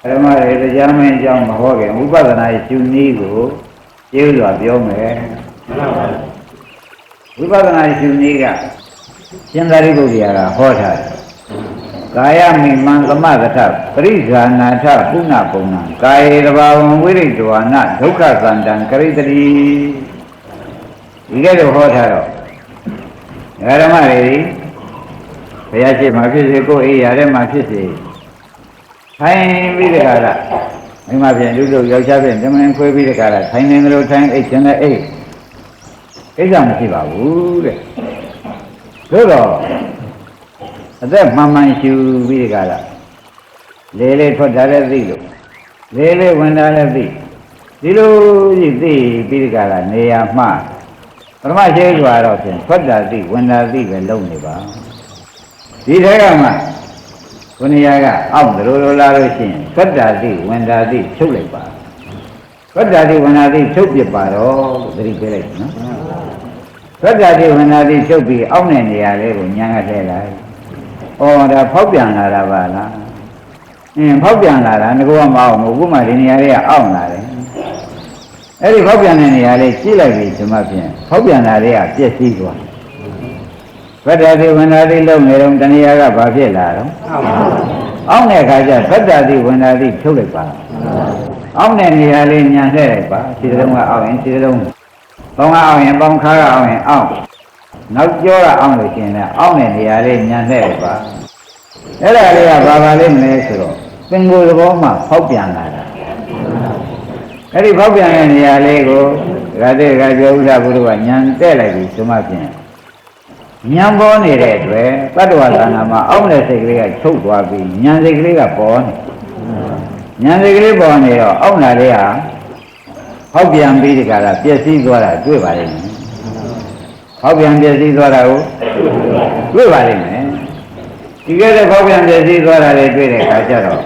ဓမ္မတွေတရားမင်းအကြောင်းမဟောခင်ဝိပဿနာရှုနည်းကိုကျေးဇူးတော်ပြောမယ်ဝိပဿနာရှုနည်းကရှင်သာရိပုတ္တရာကဟောထားတယ်ကာယမိမံသမသထပရိဇာနာထပုဏ္ဏပုံဏကာယေတဘာဝံဝိရိတဝါနဒုက္ခသန္တံကရိတတိဒီကဲတော့ဟောထားတော့ဓမ္မတွေဘုရားရှိခိုးဖြစ်စေကိုယ်အိယာထဲမှာဖြစ်စေထိုင်ပြီးတခါလားမိမပြန်လူတို့ယောက်ျားပြန်ဓမ္မရင်ခွဲပြီးတခါလားထိုင်နေတယ်လို့ထိုင်အိတ်ခြင်းနဲ့အိတ်ကိစ္စမရှိပါဘူးတဲ့သို့တော့အသက်မှန်မှန်ရှူပြီးတခါလားလေလေထွက်တာလည်းသိလို့လေလေဝင်တာလည်းသိဒီလိုကြီးသိပြီးတခါလားနေရာမှာပရမရှိစွာတော့ဖြင့်ထွက်တာသိဝင်တာသိပဲလုံနေပါဒီထဲကမှခொနည်းကအောက်လိုလာလို့ရှိရင်ထွက်တာသိဝင်တာသိချုပ်လိုက်ပါထွက်တာသိဝင်တာသိချုပ်ပြပါတော့သတိပေးလိုက်နော်ထွက်တာသိဝင်တာသိချုပ်ပြီးအောက်တဲ့နေရာလေးကိုညံကထည့်လိုက်ဩဒါဖောက်ပြန်လာတာပါလားဖောက်ပြန်လာတာငါကမအောင်ဘူးမှဒီနေရာလေးကအောက်လာတယ်အဲ့ဒီဖောက်ပြန်တဲ့နေရာလေးကြည့်လိုက်ပြီဒီမှာဖြင့်ဖောက်ပြန်တာလေးကပြည့်စည်သွားဗတ္တတိဝန္တာတိလုံးနေတော့တဏှာကဘာဖြစ်လာတော့အောင်းတဲ့ခါကျဗတ္တတိဝန္တာတိထုတ်လိုက်ပါအောင်းတဲ့နေရာလေးညံလှည့်လိုက်ပါခြေစလုံးကအောင်းရင်ခြေစလုံးပေါင်းကအောင်းရင်ပေါင်းခါကအောင်းရင်အောင်းနောက်ကျောကအောင်းလို့ရှိရင်လည်းအောင်းတဲ့နေရာလေးညံလှည့်လိုက်ပါအဲ့ဒါလေးကဘာပါလိမ့်မလဲဆိုတော့ပင်ကိုယ်သဘောမှဖောက်ပြန်လာတာအဲ့ဒီဖောက်ပြန်တဲ့နေရာလေးကိုဒကာတဲ့ဒကာကျောဥဒ္ဒဘုရားကညံတဲ့လိုက်ပြီဆိုမှဖြင့်ဉာဏ်ပေါ်နေတဲ့အတွက်တတ္တဝါသဏ္ဍာန်မှာအောက်တဲ့စိတ်ကလေးကချုပ်သွားပြီးဉာဏ်စိတ်ကလေးကပေါ်နေဉာဏ်စိတ်ကလေးပေါ်နေတော့အောက်နာလေးဟာဟောက်ပြန်ပြီးဒီကလာပျက်စီးသွားတာတွေ့ပါလိမ့်မယ်ဟောက်ပြန်ပျက်စီးသွားတာကိုတွေ့ပါလိမ့်မယ်ဒီကဲတဲ့ဟောက်ပြန်ပျက်စီးသွားတာလေးတွေ့တဲ့အခါကျတော့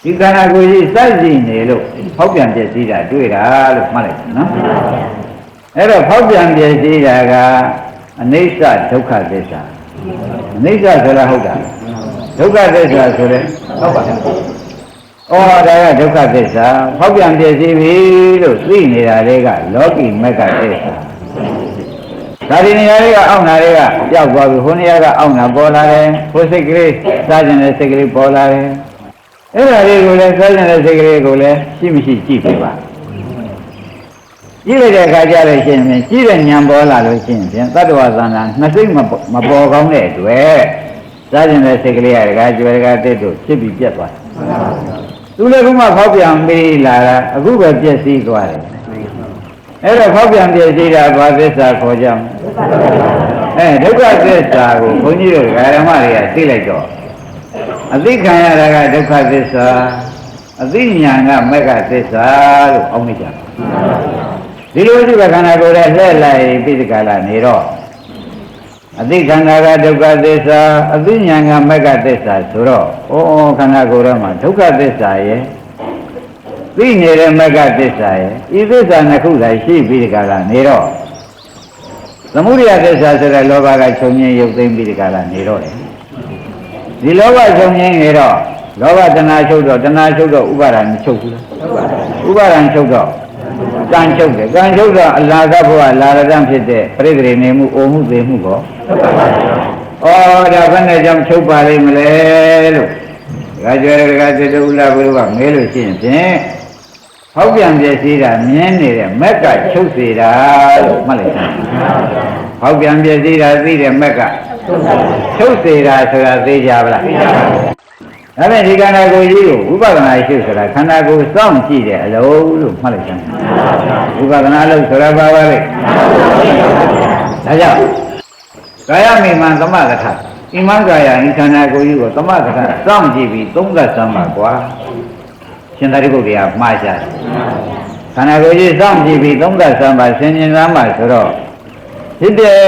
ဒီခန္ဓာကိုယ်ကြီးစိုက်ကြည့်နေလို့ဟောက်ပြန်ပျက်စီးတာတွေ့တာလို့မှတ်လိုက်နော်အဲ့တော့ဟောက်ပြန်ပျက်စီးတာကအနိစ္စဒုက္ခသစ္စာအနိစ္စဆိုတာဟုတ်တာဒုက္ခသစ္စာဆိုတဲ့ဟုတ်ပါဘူးဩဒါကဒုက္ခသစ္စာဖောက်ပြန်ပြည့်စည်ပြီလို့သိနေတာလေးကလောကီမက္ခသစ္စာဒါဒီနေရာလေးကအောင့်တာလေးကပျောက်သွားပြီဟိုနေရာကအောင့်တာပေါ်လာတယ်ဟိုစိတ်ကလေးစားကျင်တဲ့စိတ်ကလေးပေါ်လာတယ်အဲ့ဒါလေးကိုလည်းစားကျင်တဲ့စိတ်ကလေးကိုလည်းရှိမရှိကြည့်ပြပါကြည့်လိုက်တဲ့အခါကျတော့ရှင်ဖြင့်ကြည့်တဲ့ဉာဏ်ပေါ်လာလို့ရှင်ဖြင့်တတ္တဝါသဏ္ဍာန်နှစ်စိတ်မပေါ်ကောင်းတဲ့အတွက်စားကျင်တဲ့စိတ်ကလေးကဒကာကျွယ်ဒကာတက်တို့ဖြစ်ပြီးပြတ်သွားသူလည်းခုမှဖောက်ပြန်ပြီးလာတာအခုပဲပြည့်စည်သွားတယ်အဲ့တော့ဖောက်ပြန်ပြည့်စည်တာဘာသစ္စာခေါ်ကြမလဲဒုက္ခသစ္စာကိုဘုန်းကြီးတို့ဓမ္မတွေကသိလိုက်တော့အသိခံရတာကဒုက္ခသစ္စာအသိဉာဏ်ကမက္ခသစ္စာလို့အောင်းနေကြတယ်ဒီလိုဒီခန္ဓာကိုယ်ရဲ့လှည့်လိုက်ပြီးဒီကလာနေတော့အသိခန္ဓာကဒုက္ခသစ္စာအသိဉာဏ်ကမက္ခသစ္စာဆိုတော့ခန္ဓာကိုယ်ထဲမှာဒုက္ခသစ္စာရဲ့သိနေတဲ့မက္ခသစ္စာရဲ့ဤသစ္စာနှစ်ခုသာရှိပြီးဒီကလာနေတော့သမုဒယသစ္စာဆိုတဲ့လောဘကချုပ်ငြိမ်းရုပ်သိမ်းပြီးဒီကလာနေတော့တယ်ဒီလောဘချုပ်ငြိမ်းနေတော့လောဘတဏှာချုပ်တော့တဏှာချုပ်တော့ဥပါဒံချုပ်ဘူးလားဥပါဒံချုပ်တော့ကံချုပ်တယ်ကံချုပ်တော့အလာကဘုရားလာရတံဖြစ်တဲ့ပြိတ္တိနေမှုအိုမှုသိမှုကောဩဒါဘယ်နဲ့ကြောင့်ချုပ်ပါလိမ့်မလဲလို့ဒကာကျော်ဒကာသတုလဘုရားကမဲလို့ရှိရင်ဖြင့်ဟောက်ပြန်ပြည့်စည်တာမြင်နေတဲ့မက်ကချုပ်စေတာလို့မှတ်လိုက်ပါဟောက်ပြန်ပြည့်စည်တာသိတဲ့မက်ကချုပ်စေတာဆိုတာသိကြပါလားဒါနဲ့ဒီခန္ဓာကိုယ်ကြီးကိုဝိပဿနာရှုဆိုတာခန္ဓာကိုယ်စောင့်ကြည့်တဲ့အလုံးလို့မှတ်လိုက်ကြတယ်ဝိပဿနာလို့ဆိုတာဘာပါလဲဒါကြောင့်ကာယမိမံသမဂထဣမံကာယဤခန္ဓာကိုယ်ကြီးကိုသမဂထစောင့်ကြည့်ပြီးသုံးသပ်စမ်းပါကွာရှင်သာရိပုတ္တရာမှားကြတယ်ခန္ဓာကိုယ်ကြီးစောင့်ကြည့်ပြီးသုံးသပ်စမ်းပါဆင်ញင်စမ်းပါဆိုတော့ဖြစ်တယ်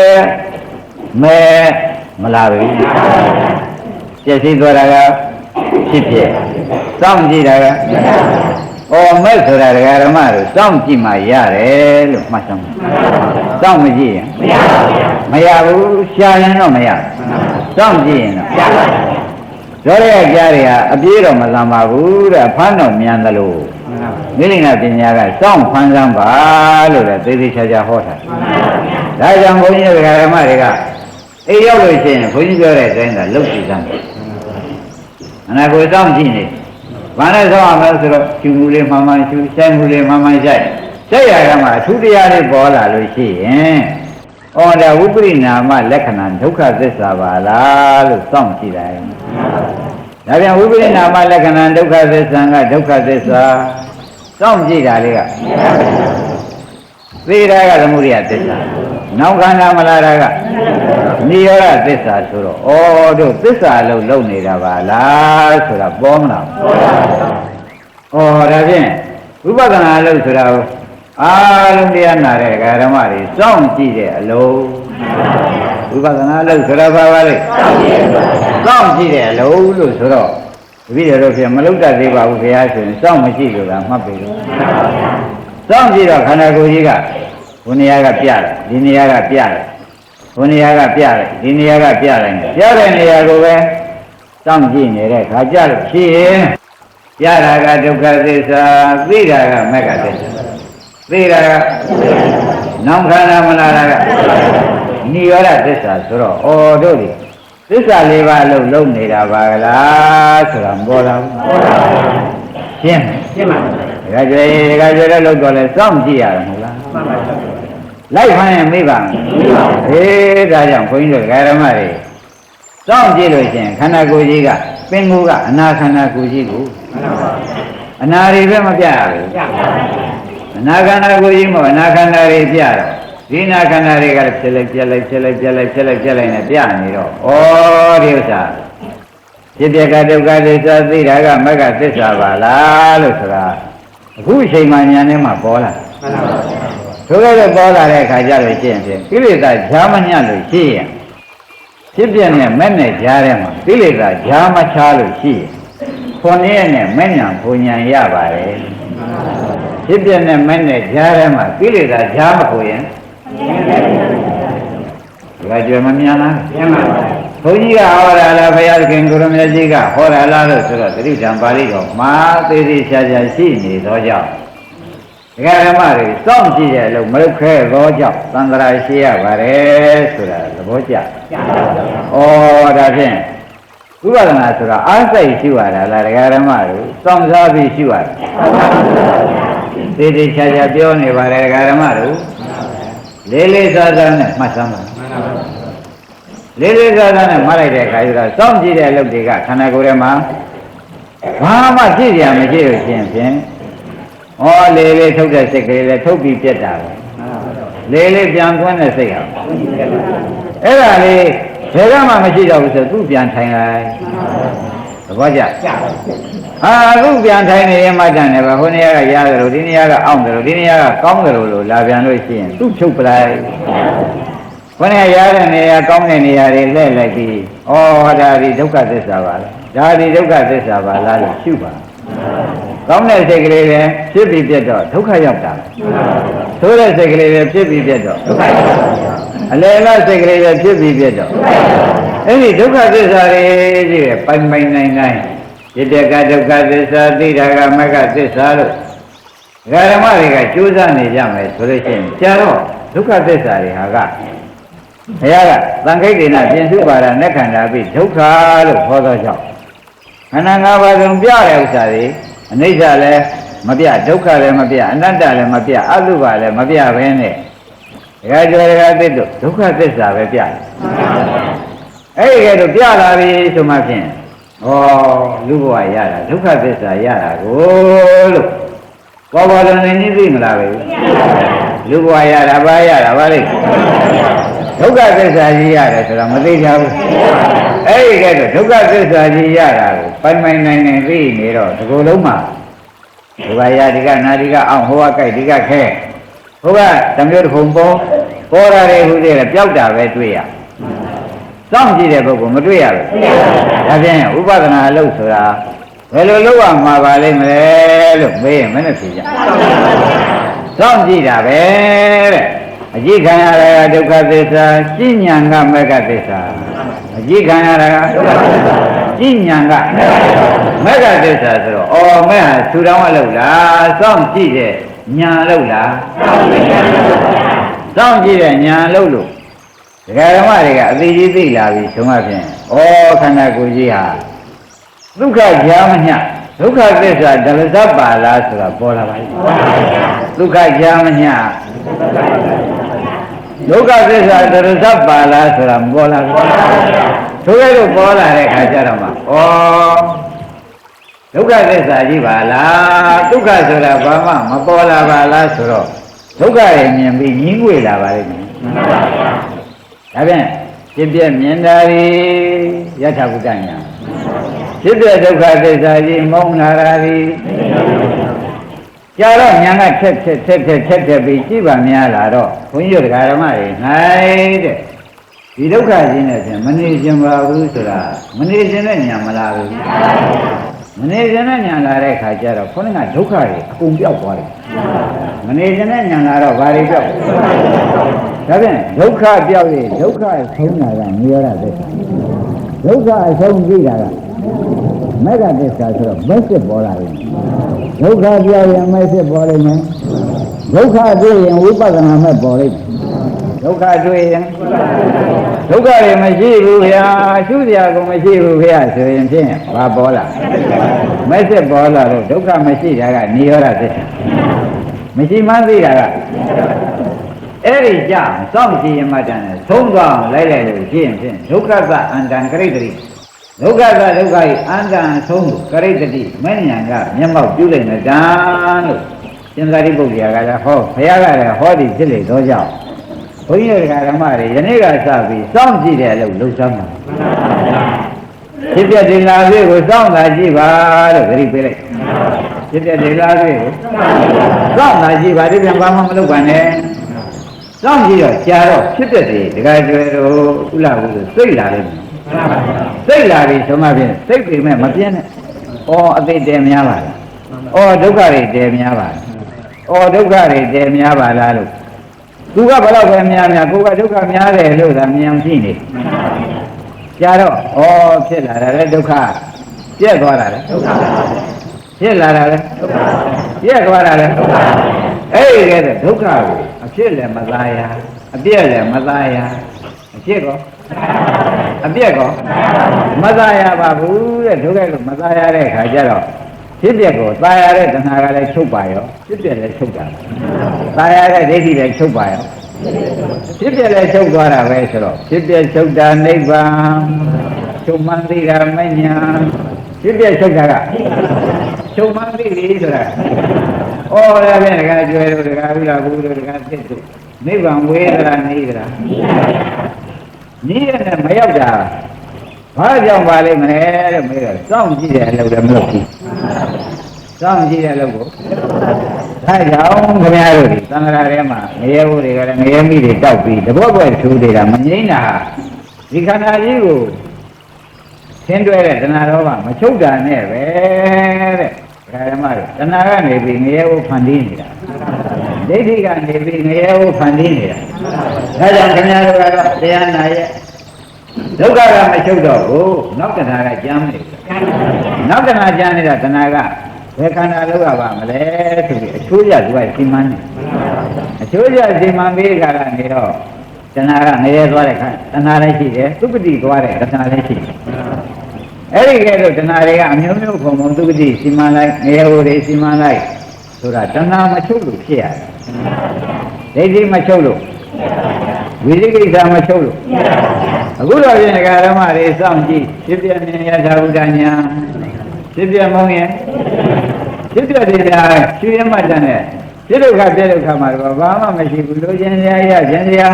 မဲမလာဘူးပြည့်စည်သွားတာကဖြစ်ဖြစ်စောင့်ကြည့်တာကမဲ့ဆိုတာဒကာဓမ္မတို့စောင့်ကြည့်မှရတယ်လို့မှတ်စမ်းစောင့်မကြည့်ရင်မရဘူးရှာရင်တော့မရစောင့်ကြည့်ရင်တော့ ဇောရကြားတွေဟာအပြေးတော့မလမ်းပါဘူးတဲ့ဖမ်းတော့မြန်တယ်လို့မိလိန်ကပညာကစောင့်ဖမ်းစမ်းပါလို့လည်းသေသေးချာချာဟောတာဒါကြောင့်ဘုန်းကြီးတို့ဓမ္မတွေကအေးရောက်လို့ရှိရင်ဘုန်းကြီးပြောတဲ့အတိုင်းသာလုပ်ကြည့်စမ်းအနာကိုစောင့်ကြည့်နေဘာနဲ့စောင့်ရမလဲဆိုတော့ကျူမှုလေးမှန်မှန်ကျူဆိုင်မှုလေးမှန်မှန်ဆိုင်ရကမှအထူးတရားလေးပေါ်လာလို့ရှိရင်ဩဒါဝိပရိနာမလက္ခဏာဒုက္ခသစ္စာပါလားလို့စောင့်ကြည့်လိုက်ဒါပြန်ဝိပရိနာမလက္ခဏာဒုက္ခသစ္စာကဒုက္ခသစ္စာစောင့်ကြည့်တာလေးကသေတာကသမုဒိယသစ္စာနောက်ခန္ဓာမလာတာကနိရောဓသစ္စာဆိုတော့ဩတို့သစ္စာလုံးလုံးနေတာပါလားဆိုတာပေါ်မလားပေါ်ပါဘူးဩဒါဖြင့်ဝိပဿနာလို့ဆိုတာအားလုံးတရားနာတဲ့ဓမ္မတွေစောင့်ကြည့်တဲ့အလုံးဝိပဿနာလို့ဆိုတာဘာပါလဲစောင့်ကြည့်တဲ့အလုံးလို့ဆိုတော့တပည့်တော်တို့ဖြင့်မလုတ္တသေးပါဘူးဘုရားဆိုရင်စောင့်မရှိလို့ကမှတ်ပြီလို့စောင့်ကြည့်တော့ခန္ဓာကိုယ်ကြီးကဘုနေရာကပြတယ်ဒီနေရာကပြတယ်ဘုနေရာကပြတယ်ဒီနေရာကပြတယ်ပြတဲ့နေရာကိုပဲစောင့်ကြည့်နေတဲ့ခါကြလို့ရှိရင်ပြတာကဒုက္ခသစ္စာသိတာကမဂ္ဂသစ္စာသိတာကနောက်ခန္ဓာမလာတာကနိရောဓသစ္စာဆိုတော့ဩတို့ဒီသစ္စာလေးပါးလုံးလုံးနေတာပါလားဆိုတာမပေါ်လာဘူးရှင်းပါဒါကြွယ်တော့လုံးတော့လဲစောင့်ကြည့်ရမှာမဟုတ်လားလိုက်ဖမ်းရင်မေးပါမယ်ဒါကြောင့်ခွင်းတို့ဓမ္မတွေစောင့်ကြည့်လို့ရှိရင်ခန္ဓာကိုယ်ကြီးကပင်ကိုယ်ကအနာခန္ဓာကိုယ်ကြီးကိုအနာတွေပဲမပြရဘူးအနာခန္ဓာကိုယ်ကြီးမို့အနာခန္ဓာတွေပြတော့ဒီနာခန္ဓာတွေကဖြစ်လိုက်ပြက်လိုက်ဖြစ်လိုက်ပြက်လိုက်ဖြစ်လိုက်ပြက်လိုက်နဲ့ပြနေတော့ဩဒီဥစ္စာဖြစ်ပြကဒုက္ခသစ္စာသိတာကမဂ္ဂသစ္စာပါလားလို့ဆိုတာအခုအချိန်မှဉာဏ်နဲ့မှပေါ်လာထိုကဲ့သို့ပေါ်လာတဲ့အခါကျလို့ရှိရင်ကိလေသာဈာမညလို့ရှိရင်ဖြစ်ပြနဲ့မဲ့နဲ့ကြားထဲမှာကိလေသာဈာမချလို့ရှိရင်ခွန်ရဲ့နဲ့မဲ့ညာဘုံညာရပါတယ်ဖြစ်ပြနဲ့မဲ့နဲ့ကြားထဲမှာကိလေသာဈာမကိုရင်ဒါကြွယ်မမြန်လားမြန်ပါပါဘုန်းကြီးကဟောတာလားဘုရားခင်ကိုရမကြီးကဟောတာလားလို့ဆိုတော့သတိတံပါဠိတော်မှာသေးသေးချာချာရှိနေသောကြောင့်ဒကာဓမ္မတွေစောင့်ကြည့်တယ်လို့မလုပ်ခဲသောကြောင့်သံဃာရှိရပါတယ်ဆိုတာသဘောကျဩဒါဖြင့်ဥပဒနာဆိုတာအားစိတ်ရှိရတာလားဒကာဓမ္မတွေစောင့်စားပြီးရှိရတယ်သေးသေးချာချာပြောနေပါတယ်ဒကာဓမ္မတွေလေးလေးစားစားနဲ့မှတ်စမ်းပါလေးလေးစားစားနဲ့မှတ်လိုက်တဲ့အခါကျတော့စောင့်ကြည့်တဲ့လုပ်တွေကခန္ဓာကိုယ်ထဲမှာဘာမှကြည့်ရမရှိလို့ရှင်ဖြင့်ဩလေးလေးထုတ်တဲ့စိတ်ကလေးလည်းထုတ်ပြီးပြတ်တာပဲလေးလေးပြန်သွင်းတဲ့စိတ်ဟာအဲ့ဒါလေးဘယ်တော့မှမရှိတော့ဘူးဆိုသူ့ပြန်ထိုင်လိုက်သဘောကျဟာသူ့ပြန်ထိုင်နေရင်မှတန်တယ်ပဲဟိုနေရာကရတယ်လို့ဒီနေရာကအောင့်တယ်လို့ဒီနေရာကကောင်းတယ်လို့လာပြန်လို့ရှိရင်သူ့ချုပ်ပလိုက်ခொနဲ့ရတဲ့နေရာကောင်းတဲ့နေရာတွေလှည့်လိုက်ပြီးဩဒါဒီဒုက္ခသစ္စာပါလားဒါဒီဒုက္ခသစ္စာပါလားလို့ရှုပါကောင်းတဲ့စိတ်ကလေးပဲဖြစ်ပြီးပြတ်တော့ဒုက္ခရောက်တာဆိုးတဲ့စိတ်ကလေးပဲဖြစ်ပြီးပြတ်တော့ဒုက္ခရောက်တာအလယ်လားစိတ်ကလေးပဲဖြစ်ပြီးပြတ်တော့အဲ့ဒီဒုက္ခသစ္စာတွေကြီးပိုင်ပိုင်နိုင်နိုင်ယတကဒုက္ခသစ္စာသိတာကမဂ္ဂသစ္စာလို့ဓမ္မတွေကကြိုးစားနေကြမယ်ဆိုလို့ရှိရင်ကြာတော့ဒုက္ခသစ္စာတွေဟာကဘုရားကသံခိတ်ဒေနပြင်စုပါဒနဲ့ခန္ဓာပြီးဒုက္ခလို့ခေါ်သောကြောင့်ခန္ဓာ၅ပါးလုံးပြတဲ့ဥစ္စာတွေအနိစ္စလည်းမပြဒုက္ခလည်းမပြအနတ္တလည်းမပြအတုပါလည်းမပြဘဲနဲ့ဒကာကျော်ဒကာသစ်တို့ဒုက္ခသစ္စာပဲပြတယ်အဲ့ဒီကဲတော့ပြလာပြီဆိုမှဖြင့်ဩလူဘဝရတာဒုက္ခသစ္စာရတာကိုလို့ဘောဘောလုံးနေသိမလားပဲလူဘဝရတာဘာရတာဘာလဲဒုက္ခသစ္စာကြီးရတယ်ဆိုတော့မသိကြဘူးအဲ့ဒီကဲတော့ဒုက္ခသစ္စာကြီးရတာကိုပိုင်ပိုင်နိုင်နိုင်သိနေတော့ဒီကိုယ်လုံးမှာဒီဘာရဒီကနာဒီကအောင်ဟိုကကြိုက်ဒီကခဲဟိုကတမျိုးတစ်ခုပေါ်ရတယ်ဟူသေးတယ်ပျောက်တာပဲတွေ့ရစောင့်ကြည့်တဲ့ပုဂ္ဂိုလ်မတွေ့ရဘူးဒါဖြင့်ဥပဒနာအလုပ်ဆိုတာဘယ်လိုလုပ်ရမှာပါလိမ့်မလဲလို့မေးရင်မနဲ့ဖြေကြစောင့်ကြည့်တာပဲတဲ့အကြည့်ခံရတာကဒုက္ခသစ္စာရှင်းဉာဏ်ကမဂ္ဂသစ္စာအကြည့်ခံရတာကဒုက္ခသစ္စာ ကြည်ညာကမက္ခသစ္စာဆိုတော့အော်မဲ့ဟာဆူတောင်းအလုပ်လားစောင့်ကြည့်တဲ့ညာလုပ်လားစောင့်ကြည့်တဲ့ညာလုပ်လို့ဒကာဓမ္မတွေကအသေးကြီးသိလာပြီဆိုမှဖြင့်ဩခန္ဓာကိုယ်ကြီးဟာဒုက္ခကြာမညဒုက္ခသစ္စာဒလဇပါလားဆိုတာပေါ်လာပါလိမ့်ဒုက္ခကြာမညဒုက္ခသစ္စာဒလဇပါလားဆိုတာမပေါ်လာဘူးဆိုရဲလို့ပေါ်လာတဲ့အခါကျတော့မှဩဒုက္ခသစ္စာကြီးပါလားဒုက္ခဆိုတာဘာမှမပေါ်လာပါလားဆိုတော့ဒုက္ခရဲ့မြင်ပြီးညှင်းငွေလာပါလိမ့်မယ်ဒါဖြင့်ဖြစ်ပြမြင်တာတွေယထာဘုဒ္ဓညာဖြစ်ပြဒုက္ခသစ္စာကြီးမုန်းလာတာတွေကြာတော့ညာကထက်ပြီးကြည့်ပါများလာတော့ဘုန်းကြီးတို့ဓမ္မတွေနိုင်တဲ့ဒီဒုက္ခကြီးနဲ့ဖြင့်မနေခြင်းပါဘူးဆိုတာမနေခြင်းနဲ့ညာမလာဘူးမနေခြင်းနဲ့ညာလာတဲ့ခါကျတော့ခေါင်းကဒုက္ခတွေအကုန်ပြောက်သွားတယ်မနေခြင်းနဲ့ညာလာတော့ဘာတွေပြောက်ဒါဖြင့်ဒုက္ခပြောက်ရင်ဒုက္ခဆုံးတာကနေရတဲ့ဒုက္ခအဆုံးကြည့်တာကမက္ခသစ္စာဆိုတော့မက်စစ်ပေါ်လာတယ်ဒုက္ခပြောက်ရင်မက်စစ်ပေါ်လိမ့်မယ်ဒုက္ခတွေ့ရင်ဝိပဿနာမဲ့ပေါ်လိမ့်မယ်ဒုက္ခတွေ့ရင်ဒုက္ခတွေမရှိဘူးဗျာရှုစရာကိုမရှိဘူးဗျာဆိုရင်ဖြင့်ဘာပေါ်လာမက်စစ်ပေါ်လာတော့ဒုက္ခမရှိတာကနေရတဲ့သစ္စာမရှိမှသိတာကအဲ့ဒီကြစောင့်ကြည့်ရမှတန်တယ်သုံးသွားလိုက်လို့ရှင်းဖြင့်ဒုက္ခကအန္တန်ကရိတ္တိဒုက္ခကဒုက္ခ၏အန္တန်ဆုံးကရိတ္တိမဉ္ဇဏ်ကမျက်မှောက်ပြုလိုက်တဲ့တန်လို့ရှင်သာရိပုတ္တရာကလည်းဟောဘုရားကလည်းဟောဒီဖြစ်လေတော့ကြောင့်ဘုန်းကြီးဓမ္မတွေယနေ့ကစပြီးစောင့်ကြည့်တယ်လို့လှုပ်ရှားမှာဖြစ်ပြဒီလာလေးကိုစောင့်တာကြည့်ပါလို့ဂရိပေးလိုက်ဖြစ်ပြဒီလာလေးကိုစောင့်တာကြည့်ပါဒီပြန်ဘာမှမလုပ်ပါနဲ့စောင့်ကြည့်တော့ကြာတော့ဖြစ်တဲ့ဒီဒကာကျွဲတို့ဥလာဘူးဆိုစိတ်လာလိမ့်မယ်စိတ်လာပြီဆိုမှဖြင့်စိတ်ပေမဲ့မပြင်းနဲ့ဩအသိတည်များပါလားဩဒုက္ခတွေတည်များပါလားဩဒုက္ခတွေတည်များပါလားလို့သူကဘယ်တော့ပဲများကိုယ်ကဒုက္ခများတယ်လို့သာမြင်ရှိနေကြာတော့ဩဖြစ်လာတာလေဒုက္ခပြက်သွားတာလေဒုက္ခဖြစ်လာတာလေဒုက္ခပြက်သွားတာလေဒုက္ခအဲ့ဒီကဲဒုက္ခကိုအဖြစ်လည်းမသားရအပြက်လည်းမသားရအဖြစ်ကောအပြက်ကောမသားရပါဘူးတဲ့ဒုက္ခကိုမသားရတဲ့ခါကျတော့ဖြစ်ပြက်ကိုသားရတဲ့တဏှာကလည်းချုပ်ပါရောဖြစ်ပြက်လည်းချုပ်တာသားရတဲ့ဒိဋ္ဌိလည်းချုပ်ပါရောဖြစ်ပြက်လည်းချုပ်သွားတာပဲဆိုတော့ဖြစ်ပြက်ချုပ်တာနိဗ္ဗာန်ချုပ်မှန်းသိတာမညာဖြစ်ပြက်ချုပ်တာကချုပ်မှန်းသိပြီဆိုတာဩဒါဖြင့်ဒကာကျွဲတို့ဒကာဥလာဘူးတို့ဒကာသစ်တို့နိဗ္ဗာန်ဝေးသလားနေသလားနီးရတဲ့မရောက်တာဘာကြောင့်ပါလိမ့်မလဲလို့မေးတော့စောင့်ကြည့်တယ်လို့လည်းမလုပ်ဘူးစောင့်ကြည့်တယ်လို့ကိုအဲကြောင့်ခင်ဗျားတို့ဒီသံဃာထဲမှာငရဲဘူးတွေကလည်းငရဲမိတွေတောက်ပြီးတဘောပွဲထူးနေတာမငိမ့်တာဒီခန္ဓာကြီးကိုသင်တွဲတဲ့တဏှာတော်ကမချုပ်တာနဲ့ပဲတဲ့ဓမ္မတို့တဏှာကနေပြီးငရဲဘူးဖန်တီးနေတာဒိဋ္ဌိကနေပြီးငရဲဘူးဖန်တီးနေတာဒါကြောင့်ခင်ဗျားတို့ကတော့တရားနာရဲ့ဒုက္ခကမချုပ်တော့ဘူးနောက်တဏှာကကြမ်းနေတယ်နောက်တဏှာကြမ်းနေတာတဏှာကဘယ်ခန္ဓာလောက်ရပါမလဲဆိုပြီးအချိုးရသူကစီမံနေအချိုးရစီမံပြီးခါကနေတော့တဏှာကငရဲသွားတဲ့ခါတဏှာလည်းရှိတယ်သုပတိသွားတဲ့တဏှာလည်းရှိတယ်အဲ့ဒီကဲတော့တဏှာတွေကအမျိုးမျိုးပုံပုံသုပတိစီမံလိုက်ငရဲဟိုတွေစီမံလိုက်ဆိုတာတဏှာမချုပ်လို့ဖြစ်ရတယ်ဒိဋ္ဌိမချုပ်လို့ဝိသိကိစ္စမချုပ်လို့အခုတော့ပြင်ဓမ္မတွေစောင့်ကြည့်ဖြစ်ပြမြင်ရတာဘုဒ္ဓညာဖြစ်ပြမုံရင်ဖြစ်ပြတရားရှင်းရမှတန်တဲ့ဖြစ်ဒုက္ခပြဒုက္ခမှာတော့ဘာမှမရှိဘူးလို့ခြင်းစရာရခြင်းစရာ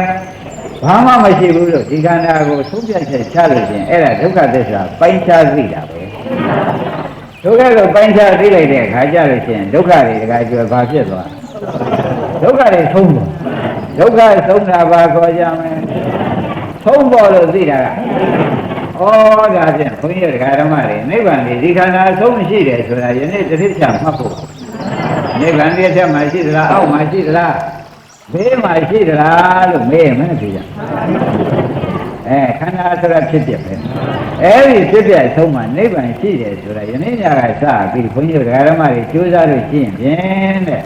ဘာမှမရှိဘူးလို့ဒီခန္ဓာကိုသုံးပြချက်ချလို့ခြင်းအဲ့ဒါဒုက္ခသစ္စာပိုင်းခြားသိတာပဲဒုက္ခကိုပိုင်းခြားသိလိုက်တဲ့အခါကျလို့ရှိရင်ဒုက္ခတွေတခါကျွယ်ဘာဖြစ်သွားဒုက္ခတွေဆုံးသွားဒုက္ခဆုံးတာဘာခေါ်ကြမလဲဆုံးပေါ်လို့သိတာကဩဒါဖြင့်ဘုန်းကြီးဓမ္မတွေနိဗ္ဗာန်ဒီခန္ဓာအဆုံးရှိတယ်ဆိုတာယနေ့တစ်ဖြစ်ချမှတ်ဖို့နိဗ္ဗာန်တစ်ချက်မှရှိသလားအောက်မှရှိသလားဘေးမှရှိသလားလို့မေးရင်မနဲ့ဖြေကြခန္ဓာဆိုတာဖြစ်ပြပဲ အဲ့ဒီဖြစ်ပြအဆုံးမှာနိဗ္ဗာန်ရှိတယ်ဆိုတာယနေ့ညကစပြီးဘုန်းကြီးတို့ဓမ္မတွေကြိုးစားလို့ရှိရင်ဖြင့်တဲ့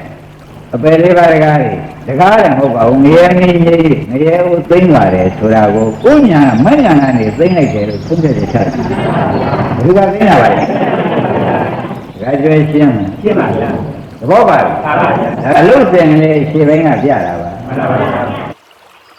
အပယ်လေးပါးတကားတွေတကားလည်းမဟုတ်ပါဘူးငရဲငင်းကြီးငရဲကိုသိမ့်ပါတယ်ဆိုတာကိုကိုညာမညာကနေသိမ့်လိုက်တယ်လို့သုံးတဲ့ချက်ဘယ်လိုကသိတာပါလဲဒါကြွယ်ရှင်းမယ်ရှင်းပါဗျာသဘောပါလားပါပါဗျာဒါအလုတ်စင်လေးရှေ့ဘင်းကပြတာပါမှန်ပါဗျာ